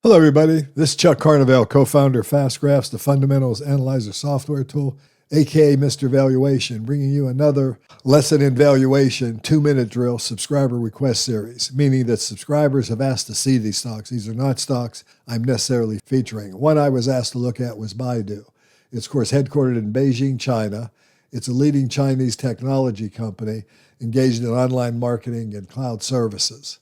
Hello, everybody. This is Chuck Carnevale, co-founder of FastGraphs, the fundamentals analyzer software tool, aka Mr. Valuation, bringing you another lesson in valuation 2-minute drill subscriber request series, meaning that subscribers have asked to see these stocks. These are not stocks I'm necessarily featuring. One I was asked to look at was Baidu. It's, of course, headquartered in Beijing, China. It's a leading Chinese technology company engaged in online marketing and cloud services.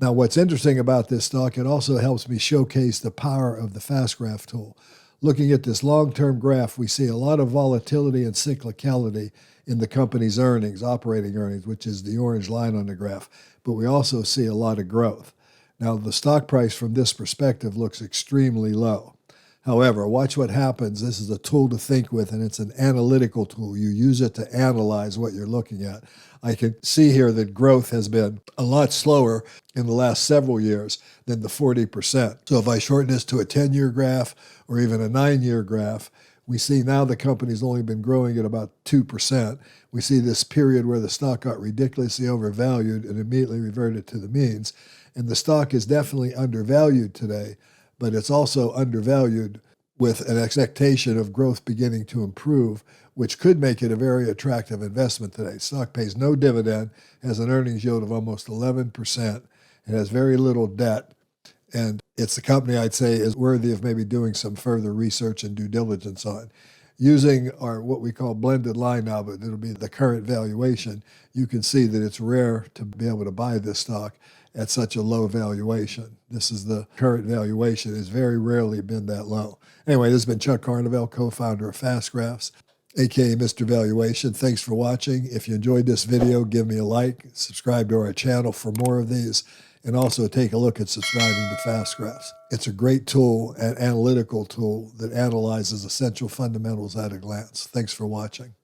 Now, what's interesting about this stock, it also helps me showcase the power of the FastGraph tool. Looking at this long-term graph, we see a lot of volatility and cyclicality in the company's earnings, operating earnings, which is the orange line on the graph, but we also see a lot of growth. Now, the stock price from this perspective looks extremely low. However, watch what happens. This is a tool to think with, and it's an analytical tool. You use it to analyze what you're looking at. I can see here that growth has been a lot slower in the last several years than the 40%. So if I shorten this to a 10-year graph or even a 9-year graph, we see now the company's only been growing at about 2%. We see this period where the stock got ridiculously overvalued and immediately reverted to the means. And the stock is definitely undervalued today, but it's also undervalued with an expectation of growth beginning to improve, which could make it a very attractive investment today. Stock pays no dividend, has an earnings yield of almost 11%, it has very little debt, and it's a company I'd say is worthy of maybe doing some further research and due diligence on. Using our what we call blended line now, but it'll be the current valuation, you can see that it's rare to be able to buy this stock at such a low valuation. This is the current valuation. It's very rarely been that low. Anyway, this has been Chuck Carnevale, co-founder of FastGraphs, aka Mr. Valuation. Thanks for watching. If you enjoyed this video, give me a like, subscribe to our channel for more of these, and also take a look at subscribing to FastGraphs. It's a great tool, an analytical tool that analyzes essential fundamentals at a glance. Thanks for watching.